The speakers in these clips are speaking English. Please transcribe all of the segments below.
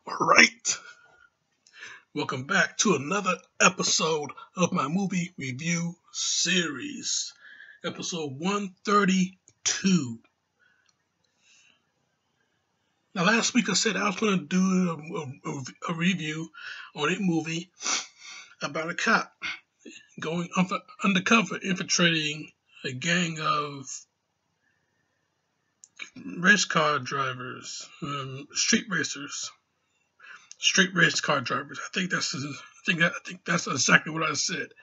All right, welcome back to another episode of my movie review series, episode 132. Now, last week I said I was going to do a review on a movie about a cop going undercover, infiltrating a gang of race car drivers, street racers. Straight race car drivers. I think that's exactly what I said.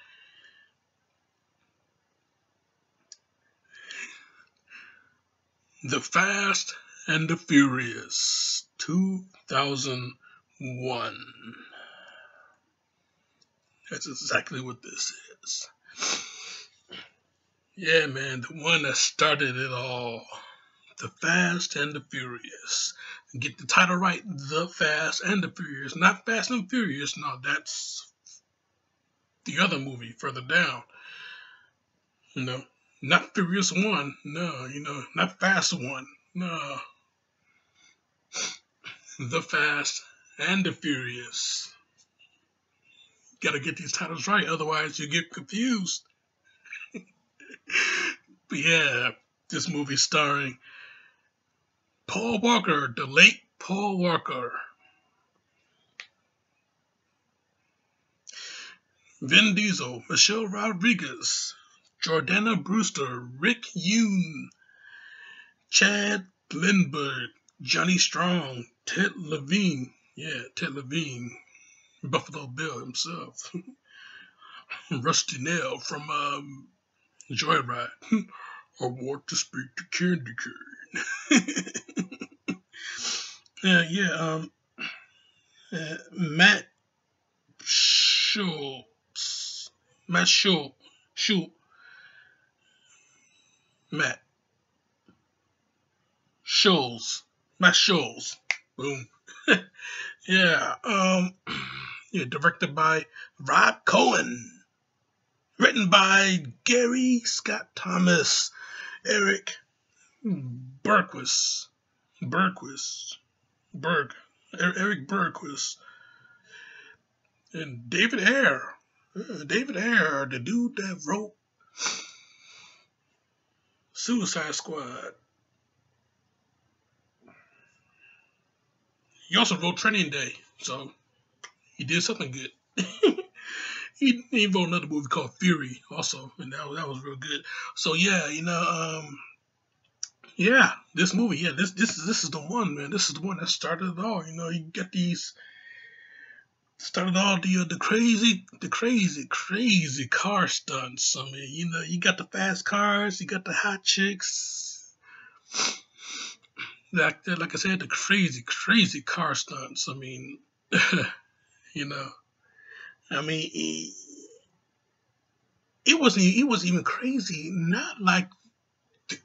The Fast and the Furious, 2001. That's exactly what this is. Yeah, man, the one that started it all. The Fast and the Furious. Get the title right, The Fast and the Furious. Not Fast and Furious, no, that's the other movie further down. Not Furious 1, no, not Fast 1, no. The Fast and the Furious. Gotta get these titles right, otherwise you get confused. But yeah, this movie starring Paul Walker, the late Paul Walker. Vin Diesel, Michelle Rodriguez, Jordana Brewster, Rick Yoon, Chad Lindbergh, Johnny Strong, Ted Levine, Buffalo Bill himself, Rusty Nail from Joyride, I want to speak to Candy Cane. Matt Schultz, Matt Schultz, boom. Directed by Rob Cohen. Written by Gary Scott Thomas, Eric Bergquist, and David Ayer. The dude that wrote Suicide Squad. He also wrote Training Day, so he did something good. He wrote another movie called Fury also, and that was real good. So this movie, this is the one, man. This is the one that started it all. You get started all the crazy car stunts. I mean, you got the fast cars, you got the hot chicks. Like I said, the crazy car stunts. I mean, it wasn't even crazy. Not like the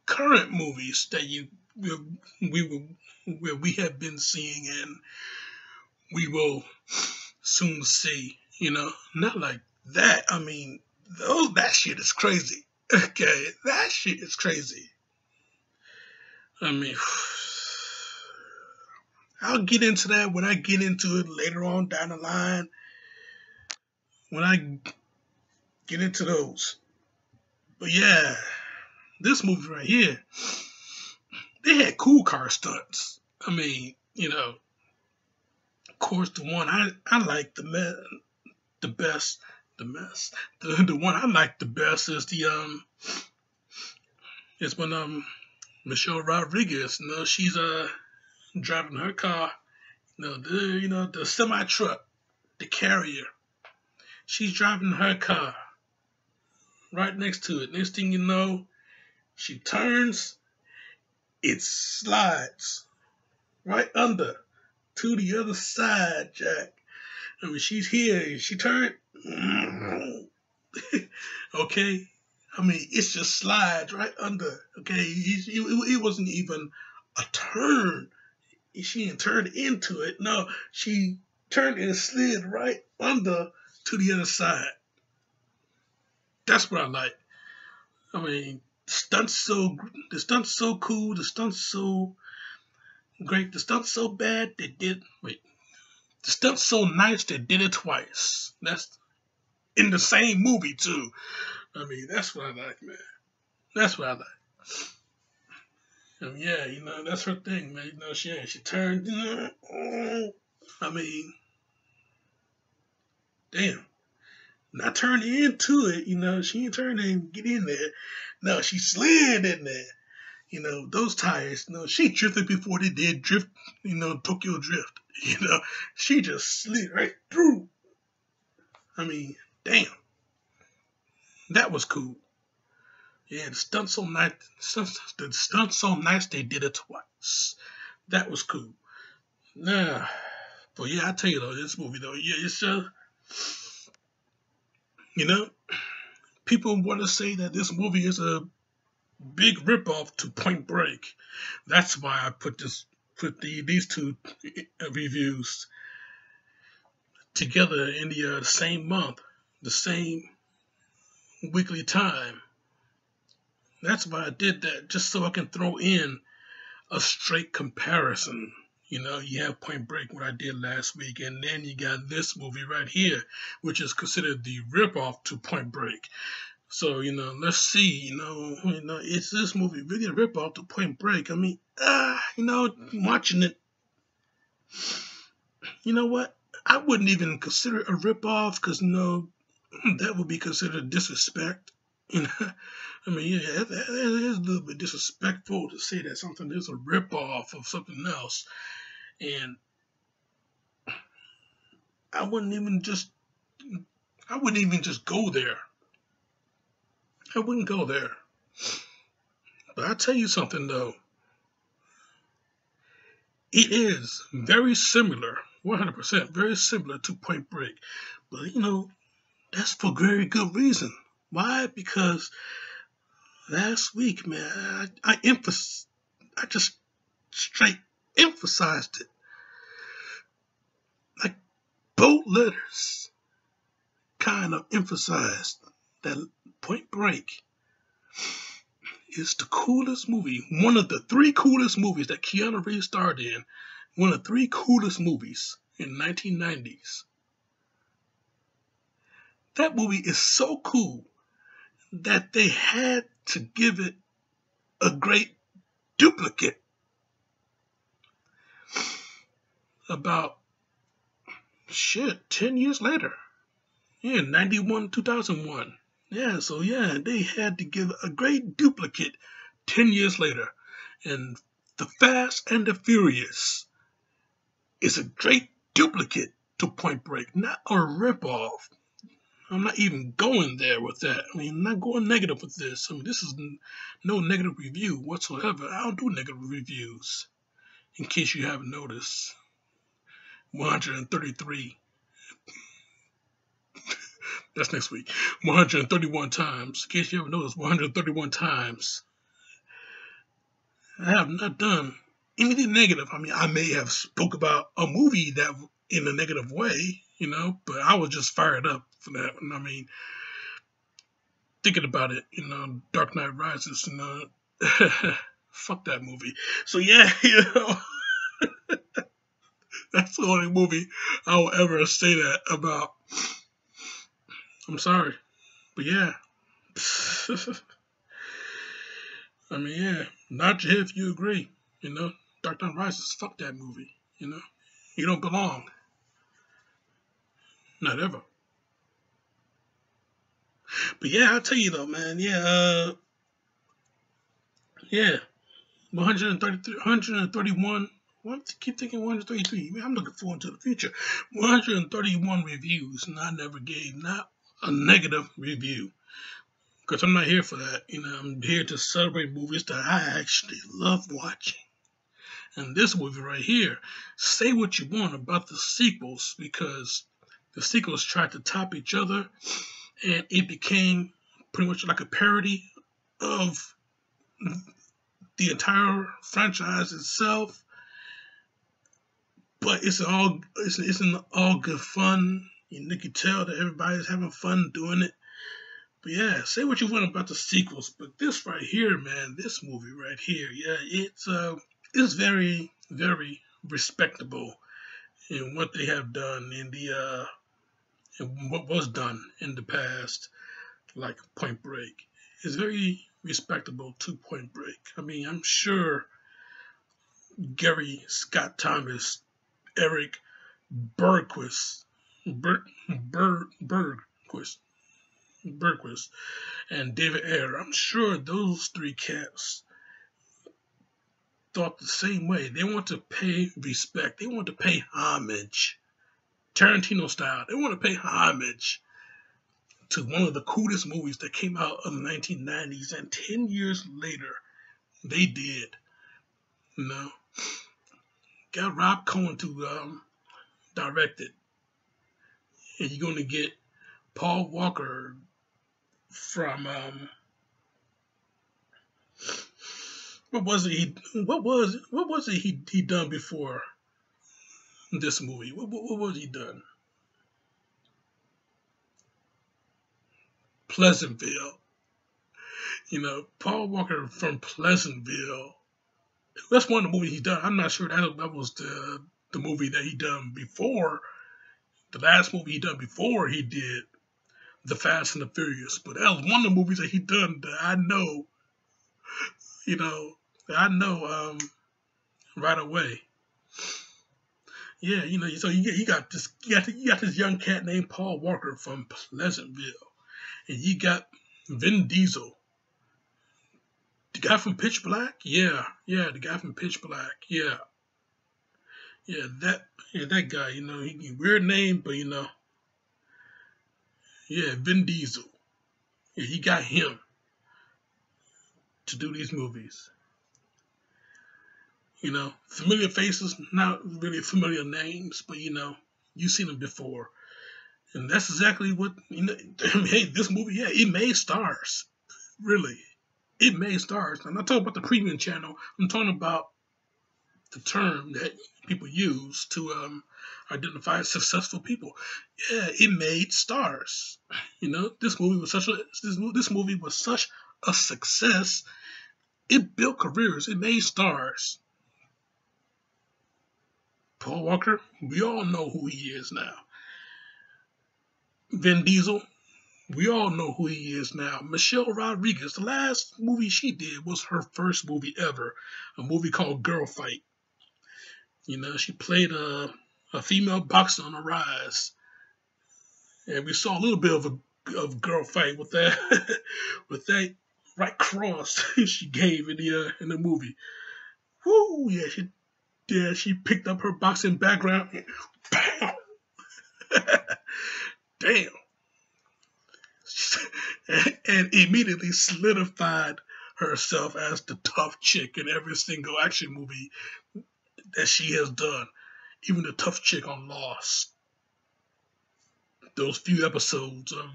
current movies that we have been seeing and we will soon see. Not like that. I mean, that shit is crazy. Okay, that shit is crazy. I mean, I'll get into that when I get into it later on down the line. When I get into those. But yeah, this movie right here, they had cool car stunts. I mean, of course, the one I like the one I like the best is when Michelle Rodriguez, she's driving her car, the semi truck, the carrier. She's driving her car right next to it. Next thing you know, she turns, it slides right under to the other side, Jack. I mean, she's here, she turned. Okay? I mean, it just slides right under. Okay? It wasn't even a turn. She didn't turn into it. No, she turned and slid right under to the other side. That's what I like. I mean, the stunts so cool. The stunts so great. The stunt's so bad they did. Wait, the stunt's so nice they did it twice. That's in the same movie too. I mean, that's what I like, man. That's what I like. Yeah, that's her thing, man. She turned. I mean, damn. Not turned into it, she ain't turned and get in there. No, she slid in there. Those tires, she drifted before they did drift, Tokyo Drift. She just slid right through. I mean, damn. That was cool. Yeah, the stunt so nice. The stunt so nice they did it twice. That was cool. Nah, but yeah, I tell you though, this movie though, yeah, it's people want to say that this movie is a big ripoff to Point Break. That's why I put these two reviews together in the same month, the same weekly time. That's why I did that, just so I can throw in a straight comparison. You have Point Break, what I did last week, and then you got this movie right here, which is considered the ripoff to Point Break. So, let's see, is this movie really a ripoff to Point Break? I mean, watching it, you know what? I wouldn't even consider it a ripoff because, that would be considered disrespect. I mean, yeah, it is a little bit disrespectful to say that something is a ripoff of something else. And I wouldn't even just go there. I wouldn't go there. But I'll tell you something, though. It is very similar, 100% very similar to Point Break. But, that's for very good reason. Why? Because last week, man, I just straight emphasized it. Like bold letters kind of emphasized that Point Break is the coolest movie, one of the 3 coolest movies that Keanu Reeves starred in, one of the 3 coolest movies in 1990s. That movie is so cool that they had to give it a great duplicate about 10 years later. Yeah, 91, 2001. Yeah, so yeah, they had to give a great duplicate 10 years later. And The Fast and the Furious is a great duplicate to Point Break, not a ripoff. I'm not even going there with that. I mean, I'm not going negative with this. I mean, this is no negative review whatsoever. I don't do negative reviews, in case you haven't noticed. 133. That's next week. 131 times. In case you haven't noticed, 131 times. I have not done anything negative. I mean, I may have spoke about a movie that in a negative way, but I was just fired up for that. And I mean, thinking about it, Dark Knight Rises, fuck that movie. So yeah, that's the only movie I will ever say that about. I'm sorry, but yeah. I mean, yeah, nod your head if you agree. Dark Knight Rises, fuck that movie. You don't belong. Not ever. But yeah, I'll tell you though, man. Yeah, 133, 131. Why do I keep thinking 133? I'm looking forward to the future. 131 reviews, and I never gave not a negative review. Because I'm not here for that. I'm here to celebrate movies that I actually love watching. And this movie right here, say what you want about the sequels, because the sequels tried to top each other, and it became pretty much like a parody of the entire franchise itself. But it's in all good fun. You can tell that everybody's having fun doing it. But yeah, say what you want about the sequels, but this right here, man, this movie right here, yeah, it's very very respectable in what they have done in the and what was done in the past, like Point Break. Is very respectable to Point Break. I mean, I'm sure Gary Scott Thomas, Eric Bergquist, Bergquist, Bergquist, and David Ayer. I'm sure those three cats thought the same way. They want to pay respect. They want to pay homage, Tarantino style. They want to pay homage to one of the coolest movies that came out in the 1990s, and 10 years later, they did. You know, got Rob Cohen to direct it, and you're going to get Paul Walker from what was it? He done before this movie? What was he done? Pleasantville. You know, Paul Walker from Pleasantville. That's one of the movies he done. I'm not sure that was the movie that he done before. The last movie he done before he did The Fast and the Furious. But that was one of the movies that he done that I know, you know, right away. Yeah, you know, so you got this young cat named Paul Walker from Pleasantville, and you got Vin Diesel, the guy from Pitch Black. Yeah, the guy from Pitch Black. Yeah, that guy. You know, he weird name, but you know, yeah, Vin Diesel. Yeah, he got him to do these movies. You know, familiar faces, not really familiar names, but you know, you've seen them before. And that's exactly what, you know, hey, this movie, yeah, it made stars. Really. It made stars. I'm not talking about the premium channel. I'm talking about the term that people use to identify successful people. Yeah, it made stars. You know, this movie was such a success. It built careers. It made stars. Paul Walker, we all know who he is now. Vin Diesel, we all know who he is now. Michelle Rodriguez, the last movie she did was her first movie ever, a movie called Girl Fight. You know, she played a female boxer on the rise, and we saw a little bit of Girl Fight with that with that right cross she gave in the movie. Woo, yeah, she picked up her boxing background and bam, damn, and immediately solidified herself as the tough chick in every single action movie that she has done. Even the tough chick on Lost. Those few episodes of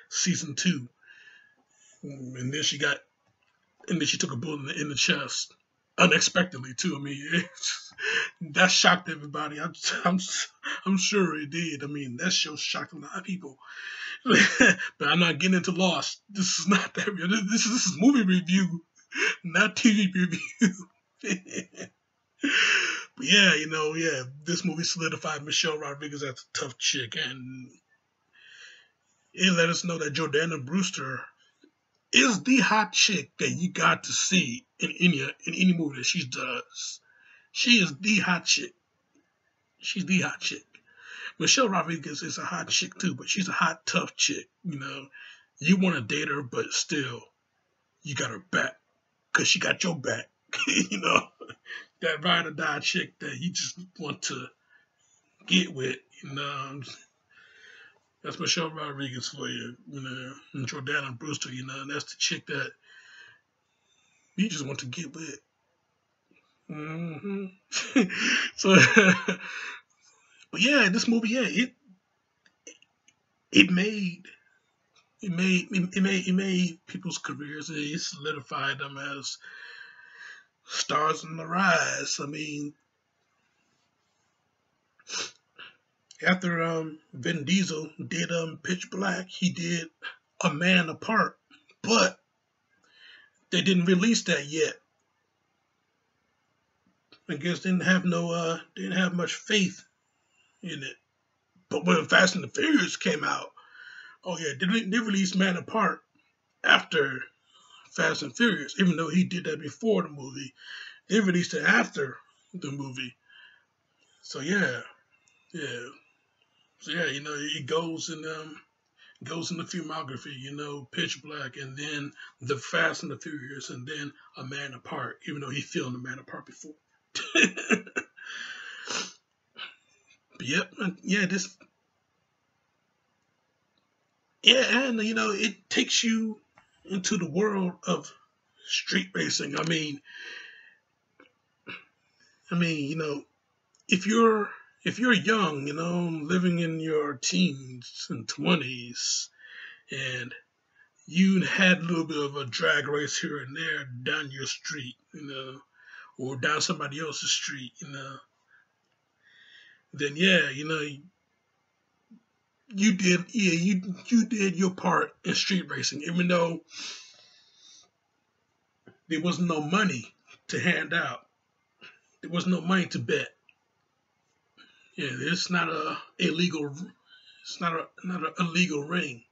season 2. And then she took a bullet in the chest. Unexpectedly too. I mean, that shocked everybody. I'm sure it did. I mean, that show shocked a lot of people. But I'm not getting into Lost. This is not that. This is movie review, not TV review. But yeah, you know, yeah, this movie solidified Michelle Rodriguez as a tough chick, and it let us know that Jordana Brewster is the hot chick that you got to see in any movie that she does. She is the hot chick. She's the hot chick. Michelle Rodriguez is a hot chick too, but she's a hot, tough chick. You know, you want to date her, but still, you got her back because she got your back. You know, that ride or die chick that you just want to get with. You know, that's Michelle Rodriguez for you. You know, and Jordana Brewster. You know, and that's the chick that you just want to get with. Mm-hmm. So, but yeah, this movie, yeah, it made people's careers. It solidified them as stars on the rise. I mean, after Vin Diesel did Pitch Black, he did A Man Apart, but they didn't release that yet. I guess didn't have much faith in it. But when Fast and the Furious came out, oh yeah, they released Man Apart after Fast and Furious, even though he did that before the movie. They released it after the movie. So yeah, yeah. So yeah, it goes in the filmography, Pitch Black, and then the Fast and the Furious, and then A Man Apart, even though he filmed A Man Apart before. But yep, yeah, and it takes you into the world of street racing. If you're young, living in your teens and 20s, and you had a little bit of a drag race here and there down your street, or down somebody else's street, then yeah, you did your part in street racing, even though there was no money to hand out. There was no money to bet. Yeah, it's not a illegal. It's not a illegal ring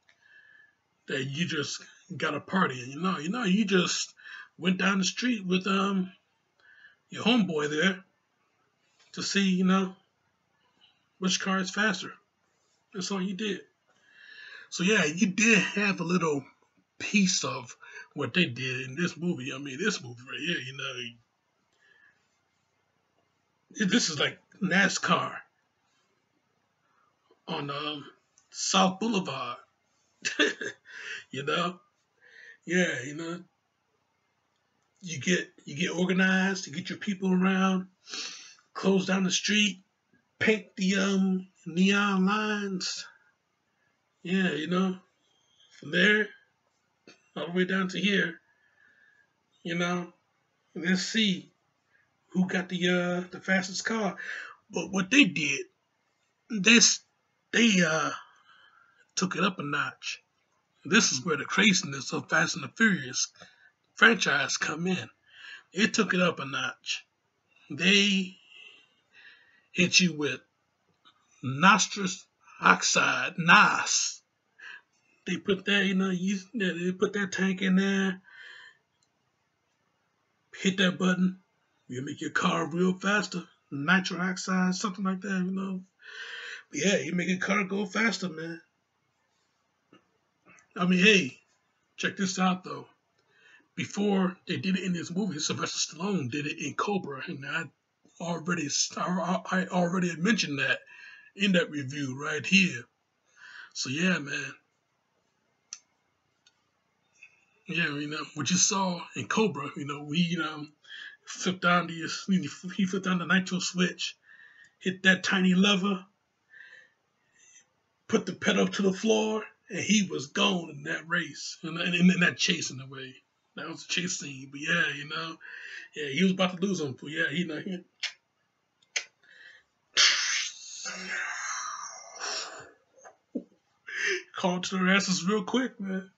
that you just got a party in. You just went down the street with your homeboy there to see which car is faster. That's all you did. So yeah, you did have a little piece of what they did in this movie. This movie right here, this is like NASCAR on South Boulevard. you know, yeah, you get organized, you get your people around, close down the street, paint the neon lines. Yeah, from there all the way down to here, and then see who got the fastest car. But what they did, they took it up a notch. This is where the craziness of Fast and the Furious franchise come in. It took it up a notch. They hit you with nitrous oxide, NOS. They put that, they put that tank in there, hit that button, you make your car real faster. Nitrous oxide, something like that, But yeah, you make your car go faster, man. Hey, check this out though. Before they did it in this movie, Sylvester Stallone did it in Cobra, and I already had mentioned that in that review right here. So yeah, man. Yeah, what you saw in Cobra, we flipped on he flipped on the nitro switch, hit that tiny lever, put the pedal to the floor, and he was gone in that race, and in that chase in a way. That was a chase scene, but yeah, yeah, he was about to lose him, but yeah, he called to their asses real quick, man.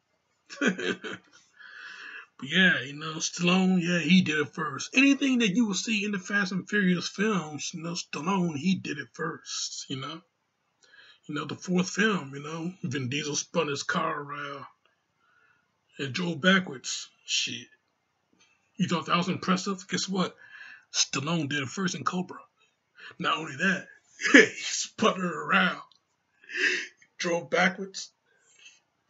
But yeah, Stallone, yeah, he did it first. Anything that you will see in the Fast and Furious films, Stallone, he did it first, the fourth film, Vin Diesel spun his car around and drove backwards. Shit. You thought that was impressive? Guess what? Stallone did it first in Cobra. Not only that, he spun her around, drove backwards,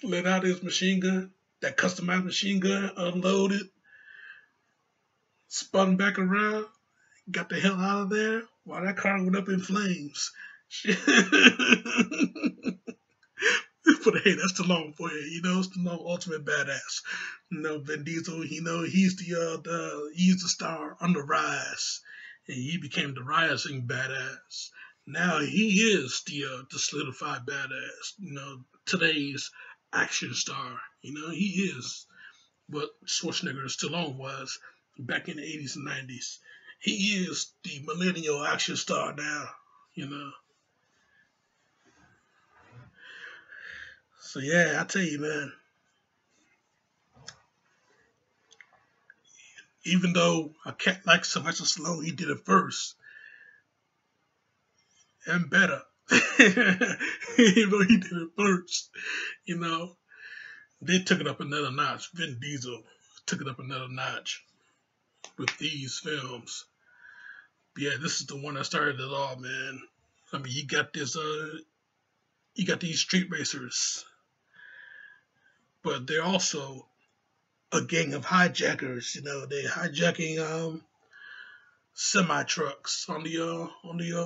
let out his machine gun, that customized machine gun, unloaded, spun back around, got the hell out of there while that car went up in flames. But hey, that's Stallone for you. Stallone, ultimate badass. Vin Diesel, he's the star on the rise, and he became the rising badass. Now he is the solidified badass. Today's action star. He is what Schwarzenegger and Stallone was back in the 80s and 90s. He is the millennial action star now. So yeah, I tell you, man. Even though a cat like Sylvester Stallone, he did it first and better. Even though he did it first, you know, they took it up another notch. Vin Diesel took it up another notch with these films. But yeah, this is the one that started it all, man. I mean, you got these street racers, but they're also a gang of hijackers. You know, they're hijacking semi trucks on the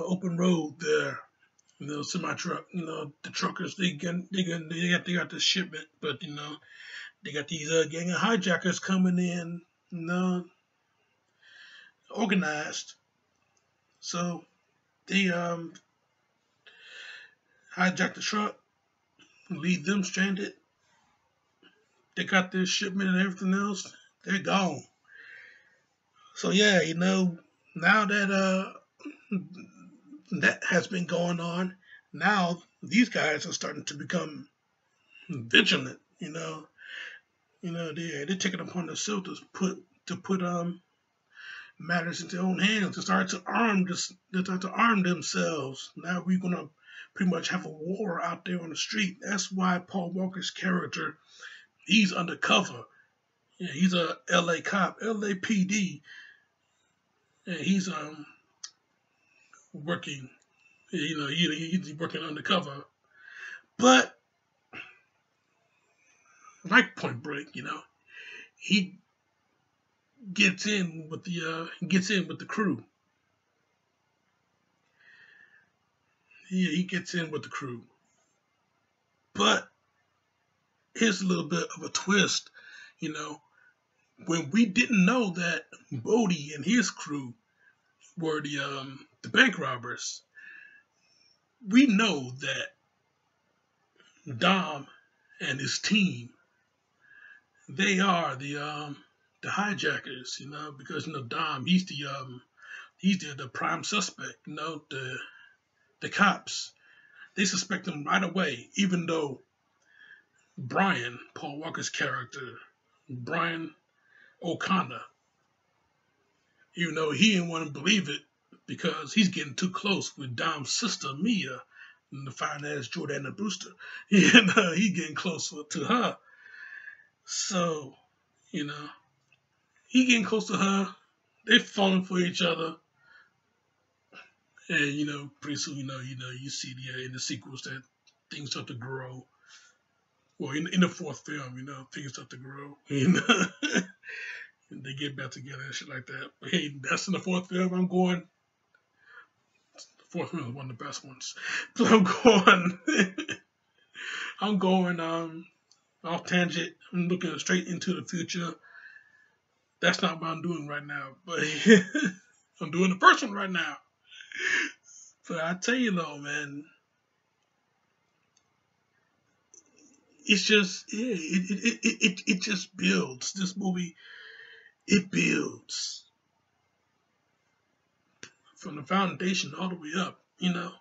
open road there. You know, semi truck. You know, the truckers they got the shipment, but you know they got these gang of hijackers coming in. You know, organized. So they hijack the truck, leave them stranded. They got their shipment and everything else. They're gone. So yeah, you know, now that that has been going on, now these guys are starting to become vigilant. They're taking upon themselves to put matters into their own hands, to start to arm themselves. Now we're gonna pretty much have a war out there on the street. That's why Paul Walker's character, he's undercover. Yeah, he's a LA cop, LAPD, and he's working. You know, he's working undercover. But like Point Break, you know, he gets in with the crew. Yeah, he gets in with the crew. But here's a little bit of a twist, you know, when we didn't know that Bodie and his crew were the bank robbers, we know that Dom and his team, they are the hijackers, you know, because you know Dom, he's the prime suspect, you know, the cops. They suspect him right away, even though Brian, Paul Walker's character, Brian O'Connor, even though he didn't want to believe it because he's getting too close with Dom's sister Mia, the fine ass Jordana Brewster. You know, he getting close to her. So, you know, he getting close to her. They're falling for each other. And you know, pretty soon, you see in the sequels that things start to grow. Well, in the fourth film, you know, things start to grow. You know, and they get back together and shit like that. But hey, that's in the fourth film. The fourth film is one of the best ones. So I'm going off tangent. I'm looking straight into the future. That's not what I'm doing right now, but I'm doing the first one right now. But I tell you though, man, it's just it just builds. This movie, it builds from the foundation all the way up. You know, and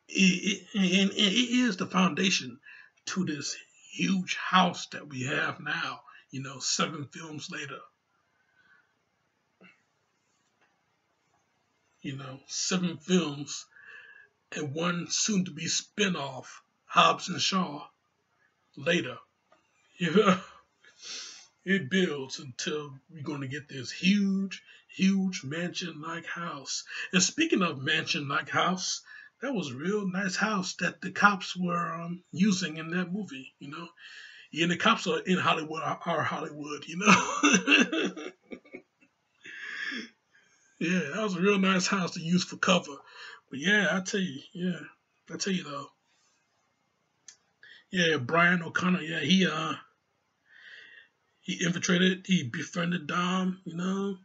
it is the foundation to this huge house that we have now. You know, 7 films later. You know, 7 films and one soon-to-be spin-off, Hobbs and Shaw, later. You know, it builds until we're going to get this huge, huge mansion-like house. And speaking of mansion-like house, that was a real nice house that the cops were using in that movie, you know. And the cops are in Hollywood, are Hollywood, you know. Yeah, that was a real nice house to use for cover. But yeah, I tell you though. Yeah, Brian O'Connor, yeah, he infiltrated, he befriended Dom, you know,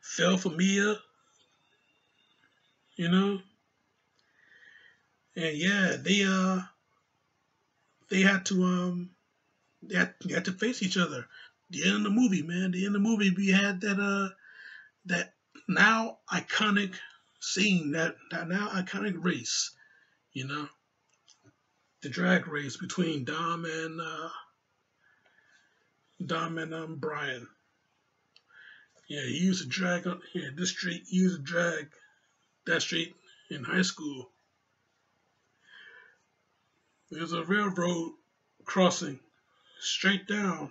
fell for Mia, you know. And yeah, they had to they had to face each other. The end of the movie, man. The end of the movie we had that now iconic scene, that now iconic race, you know, the drag race between Dom and Brian. Yeah, he used to drag on. Yeah, this street. He used to drag that street in high school. There's a railroad crossing straight down,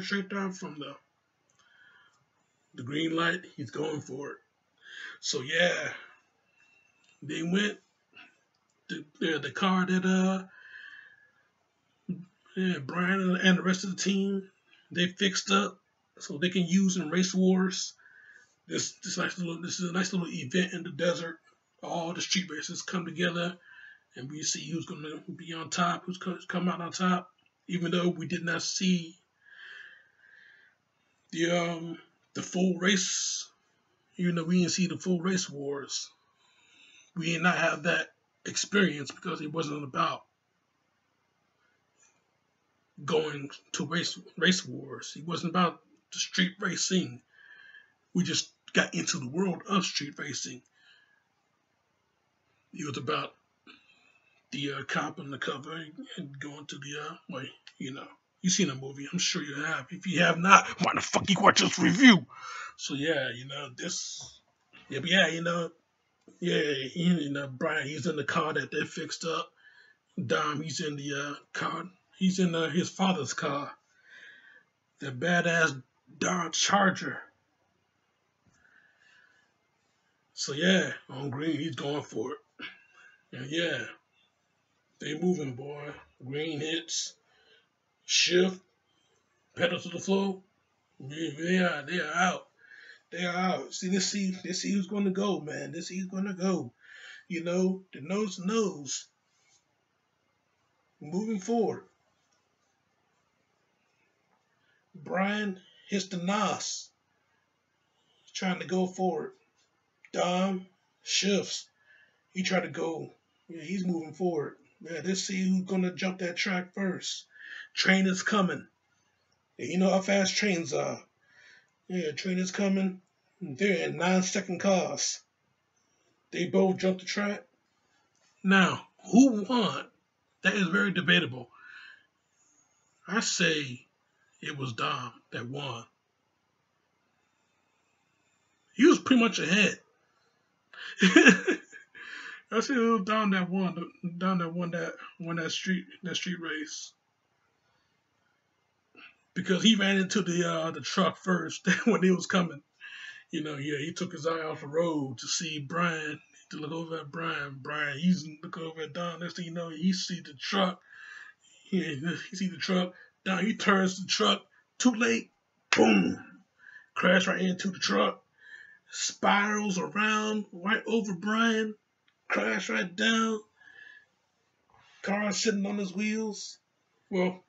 straight down from the green light. He's going for it. So yeah, they went. The car that yeah, Brian and the rest of the team, they fixed up so they can use in race wars. This is a nice little event in the desert. All the street races come together, and we see who's going to be on top, who's going to come out on top. Even though we did not see the full race, even though we didn't see the full race wars, we did not have that experience because it wasn't about going to race wars. It wasn't about the street racing. We just got into the world of street racing. It was about the cop on the cover and going to the way, you've seen the movie. I'm sure you have. If you have not, why the fuck you watch this review? So yeah, this. Yeah, but yeah, yeah, Brian, he's in the car that they fixed up. Dom, he's in the car. He's in his father's car, the badass Dodge Charger. So yeah, on green, he's going for it. And yeah, they moving, boy. Green hits, shift, pedal to the floor. They are out. They are out. See who's going to go, man. This who's going to go. The nose knows. Moving forward. Brian hits the nos. Trying to go forward. Dom shifts. He tried to go. Yeah, he's moving forward. Man, let's see who's going to jump that track first. Train is coming. Yeah, you know how fast trains are. Yeah, train is coming. They're in 9-second cars. They both jumped the track. Now, who won? That is very debatable. I say it was Dom that won. He was pretty much ahead. I say it was Dom that won. Dom that won that street race. Because he ran into the truck first when it was coming. Yeah, he took his eye off the road to see Brian, to look over at Brian. Brian, he's looking over at Don. Next thing you know, he see the truck. He see the truck. Don, he turns the truck. Too late. Boom. Crash right into the truck. Spirals around right over Brian. Crash right down. Car sitting on his wheels. Well,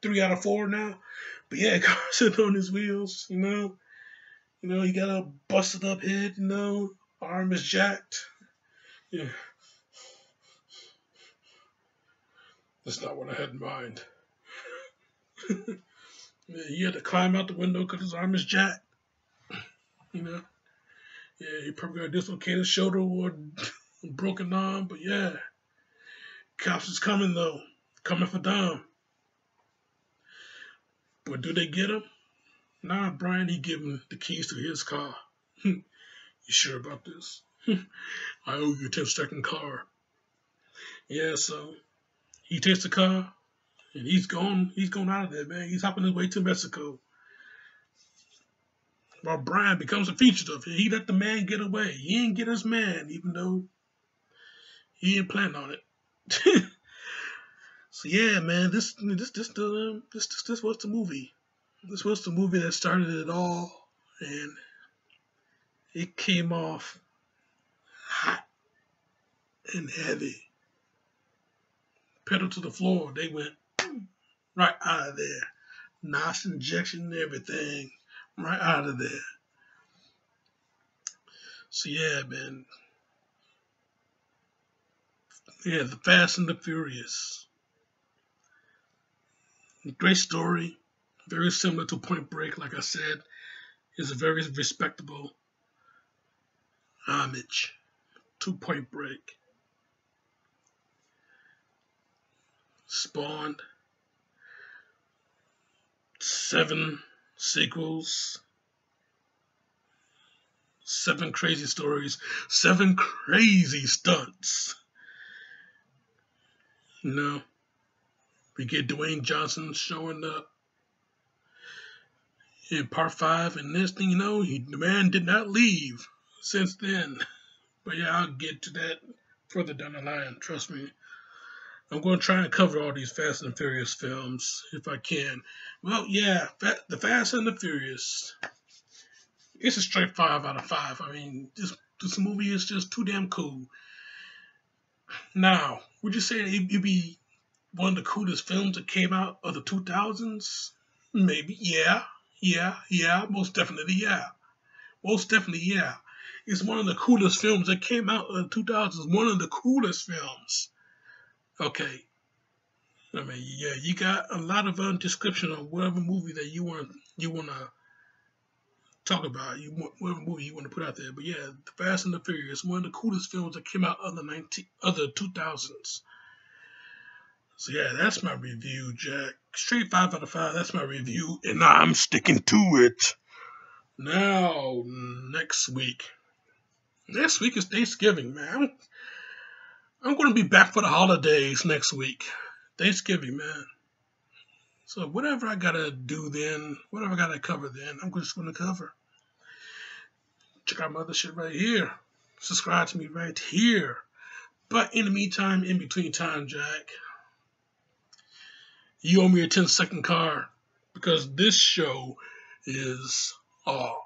3 out of 4 now. But yeah, car sitting on his wheels, he got a busted up head, arm is jacked. Yeah. That's not what I had in mind. Yeah, he had to climb out the window because his arm is jacked. Yeah, he probably got a dislocated shoulder or a broken arm, but yeah. Cops is coming though. Coming for Dom. But do they get him? Nah, Brian, he give him the keys to his car. You sure about this? I owe you a 10-second car. Yeah, so he takes the car and he's gone out of there, man. He's hopping his way to Mexico. While Brian becomes a feature of it. He let the man get away. He didn't get his man, even though he didn't plan on it. So yeah, man, this was the movie. This was the movie that started it all, and it came off hot and heavy. Pedal to the floor. They went right out of there. NOS injection, everything, right out of there. So yeah, man. Yeah, the Fast and the Furious. Great story. Very similar to Point Break, like I said. It's a very respectable homage to Point Break. Spawned 7 sequels. 7 crazy stories, 7 crazy stunts. You know, we get Dwayne Johnson showing up in part 5, and this thing, you know, the man did not leave since then. But yeah, I'll get to that further down the line, trust me. I'm going to try and cover all these Fast and Furious films if I can. Well, yeah, the Fast and the Furious, it's a straight 5 out of 5. I mean, this movie is just too damn cool. Now, would you say it'd be one of the coolest films that came out of the 2000s? Maybe, yeah, most definitely, yeah. Most definitely, yeah. It's one of the coolest films that came out in the 2000s. One of the coolest films. Okay. I mean, yeah, you got a lot of description of whatever movie that you want to talk about. Whatever movie you want to put out there. But yeah, The Fast and the Furious, one of the coolest films that came out of the 2000s. So yeah, that's my review, Jack. Straight 5 out of 5. That's my review, and I'm sticking to it. Now, next week. Next week is Thanksgiving, man. I'm going to be back for the holidays next week. Thanksgiving, man. So whatever I got to do then, whatever I got to cover then, I'm just going to cover. Check out my other shit right here. Subscribe to me right here. But in the meantime, in between time, Jack, you owe me a 10-second card because this show is off.